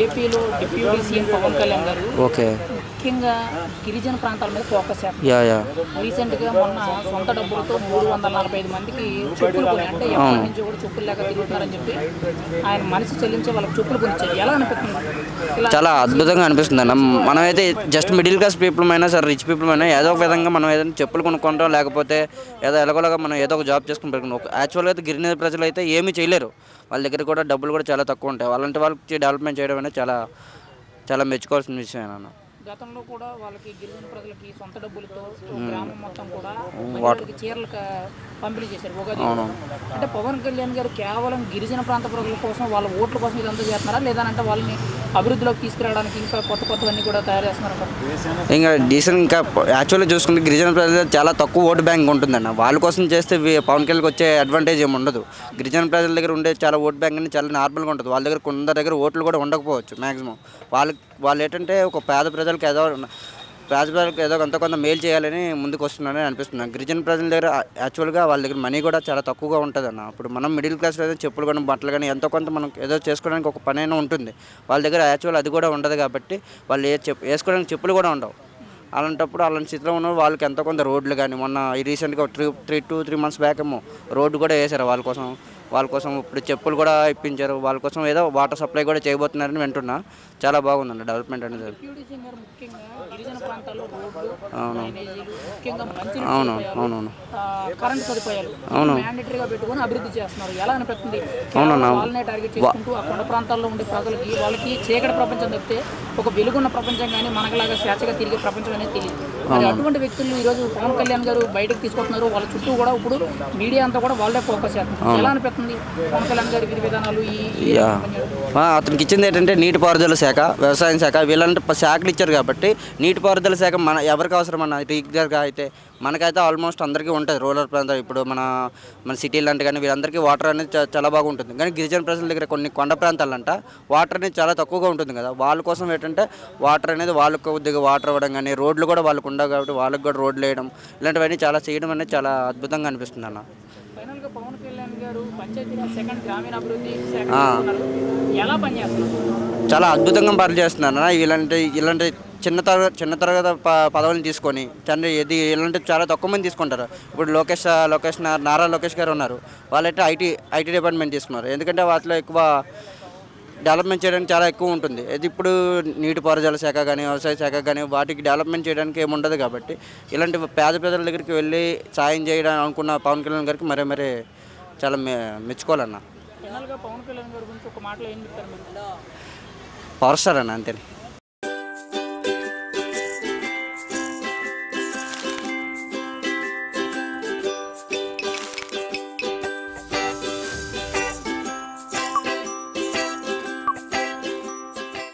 ఏపీలో deputy CM Pawan Kalyan గారు okay ముఖ్యంగా గిరిజన ప్రాంతాల మీద ఫోకస్ చేస్తారు. యా యా రీసెంట్గా మొన్న సొంత డబ్బులతో 345 మందికి చెప్పులు కొని, అంటే ఎప్పటి నుంచి కూడా చెప్పులు లేక తిరుగుతున్నారని చెప్పి ఆయన మనసు చెల్లించి వాళ్ళకి చెప్పులు కొనిచ్చారు. ఎలా అనిపిస్తుంది? చాలా అద్భుతంగా అనిపిస్తుంది అన్న. మనమైతే జస్ట్ మిడిల్ క్లాస్ పీపుల్ అయినా సరే, రిచ్ పీపుల్ అయినా ఏదో ఒక విధంగా మనం ఏదైనా చెప్పులు కొనుక్కుంటాం, లేకపోతే ఏదో ఎలాగోలాగా మనం ఏదో ఒక జాబ్ చేసుకుని పెట్టుకుంటాం. యాక్చువల్గా అయితే గిరిజన ప్రజలు అయితే ఏమీ చేయలేరు. వాళ్ళ దగ్గర కూడా డబ్బులు కూడా చాలా తక్కువ ఉంటాయి. అలాంటి వాళ్ళకి డెవలప్మెంట్ చేయడం అనేది చాలా చాలా మెచ్చుకోవాల్సిన విషయం అన్న. గతంలో కూడా వాళ్ళకి గిరిజన ప్రజలకి సొంత డబ్బులతో గ్రామం మొత్తం కూడా మహిళలకి చీరలు పంపిణీ చేశారు ఉగాది. అంటే పవన్ కళ్యాణ్ గారు కేవలం గిరిజన ప్రాంత ప్రజల కోసం, వాళ్ళ ఓట్ల కోసం ఇదంతా చేస్తున్నారా, లేదంటే వాళ్ళని అభివృద్ధిలోకి తీసుకురావడానికి ఇంకా కొత్తవన్నీ కూడా తయారు చేస్తున్నారా? ఇంకా డీసెంట్, ఇంకా యాక్చువల్గా చూసుకుంటే గిరిజన ప్రజలు చాలా తక్కువ ఓటు బ్యాంక్ ఉంటుందన్న. వాళ్ళ కోసం చేస్తే పవన్ కళ్యాణ్కి వచ్చే అడ్వాంటేజ్ ఏమి ఉండదు. గిరిజన ప్రజల దగ్గర ఉండే చాలా ఓటు బ్యాంక్ అనేది చాలా నార్మల్గా ఉంటుంది. వాళ్ళ దగ్గర కొందరి దగ్గర ఓట్లు కూడా ఉండకపోవచ్చు మ్యాక్సిమం. వాళ్ళు ఏంటంటే ఒక పేద ప్రజలకు ఏదో కొంత మేలు చేయాలని ముందుకు వస్తున్నారని అనిపిస్తున్నాను. గిరిజన ప్రజల దగ్గర యాక్చువల్గా వాళ్ళ దగ్గర మనీ కూడా చాలా తక్కువగా ఉంటుంది అన్న. ఇప్పుడు మనం మిడిల్ క్లాస్లో ఏదో చెప్పులు కానీ బట్టలు కానీ ఎంతో కొంత మనం ఏదో చేసుకోవడానికి ఒక పని అయినా ఉంటుంది. వాళ్ళ దగ్గర యాక్చువల్ అది కూడా ఉండదు కాబట్టి వాళ్ళు వేసుకోవడానికి చెప్పులు కూడా ఉండవు. అలాంటప్పుడు అలాంటి స్థితిలో ఉన్న వాళ్ళకి ఎంతో కొంత రోడ్లు కానీ, మొన్న రీసెంట్గా 3 months బ్యాక్ ఏమో రోడ్డు కూడా వేశారు వాళ్ళ కోసం. ఇప్పుడు చెప్పులు కూడా ఇప్పించారు. వాళ్ళ కోసం ఏదో వాటర్ సప్లై కూడా చేయబోతున్నారని వింటున్నా. చాలా బాగుందండి డెవలప్మెంట్ అనేది. అవును కరెంట్ సదుపాయాలు మ్యాండేటరీగా పెట్టుకొని అభివృద్ధి చేస్తున్నారు. ఎలా అనిపిస్తుంది? వాళ్ళనే టార్గెట్ చేసుకుంటూ ఆ కొండ ప్రాంతాల్లో ఉండే ప్రజలకి, వాళ్ళకి చీకటి ప్రపంచం తప్పితే ఒక వెలుగున్న ప్రపంచం కానీ మనకులాగా స్వేచ్ఛగా తిరిగే ప్రపంచం అనేది తెలియదు. మరి అటువంటి వ్యక్తులు ఈరోజు పవన్ కళ్యాణ్ గారు బయటకు తీసుకొస్తున్నారు. వాళ్ళ చుట్టూ కూడా ఇప్పుడు మీడియా అంతా కూడా వాళ్ళే ఫోకస్ చేస్తున్నారు. ఎలా అనిపిస్తుంది పవన్ కళ్యాణ్ గారి విధి విధానాలు? అతనికి ఇచ్చింది ఏంటంటే నీటిపారుదల శాఖ, వ్యవసాయ శాఖ, వీళ్ళంటే శాఖలు ఇచ్చారు కాబట్టి నీటిపారుదల శాఖ ఎవరికి అవసరం అన్న రెగ్యులర్గా అయితే మనకైతే ఆల్మోస్ట్ అందరికీ ఉంటుంది. రూరల్ ప్రాంతం ఇప్పుడు మన సిటీలు అంటే కానీ వీళ్ళందరికీ వాటర్ అనేది చాలా బాగుంటుంది. కానీ గిరిజన ప్రజల దగ్గర కొన్ని కొండ ప్రాంతాలంట వాటర్ అనేది చాలా తక్కువగా ఉంటుంది కదా. వాళ్ళ కోసం ఏంటంటే వాటర్ అనేది వాళ్ళకు కొద్దిగా వాటర్ ఇవ్వడం కానీ, రోడ్లు కూడా వాళ్ళకు ఉండవు కాబట్టి వాళ్ళకి కూడా రోడ్లు వేయడం, ఇలాంటివన్నీ చాలా చేయడం అనేది చాలా అద్భుతంగా అనిపిస్తుంది అన్న. ఫైనల్గా పవన్ కళ్యాణ్ గారు పంచాయతీరాజ్ సెకండ్ గ్రామీణ అభివృద్ధి శాఖ ఎలా పనిచేస్తున్నారు? చాలా అద్భుతంగా పనిచేస్తున్నారు. ఇలాంటి చిన్న తరగతి పదవులను తీసుకొని ఇలాంటి చాలా తక్కువ మంది తీసుకుంటారు. ఇప్పుడు నారా లోకేష్ గారు ఉన్నారు. వాళ్ళైతే ఐటీ డిపార్ట్మెంట్ తీసుకున్నారు. ఎందుకంటే వాటిలో ఎక్కువ డెవలప్మెంట్ చేయడానికి చాలా ఎక్కువ ఉంటుంది. ఇప్పుడు నీటిపారుదల శాఖ కానీ, వ్యవసాయ శాఖ కానీ వాటికి డెవలప్మెంట్ చేయడానికి ఏముండదు కాబట్టి ఇలాంటి పేద ప్రజల దగ్గరికి వెళ్ళి సాయం చేయడానికి అనుకున్న పవన్ కళ్యాణ్ గారికి మరీ చాలా మెచ్చుకోవాలన్న. పవన్ కళ్యాణ్ గారి గురించి ఒక మాటలో ఏం చెప్తారు? పవర్ స్టార్ అన్న, అంతే.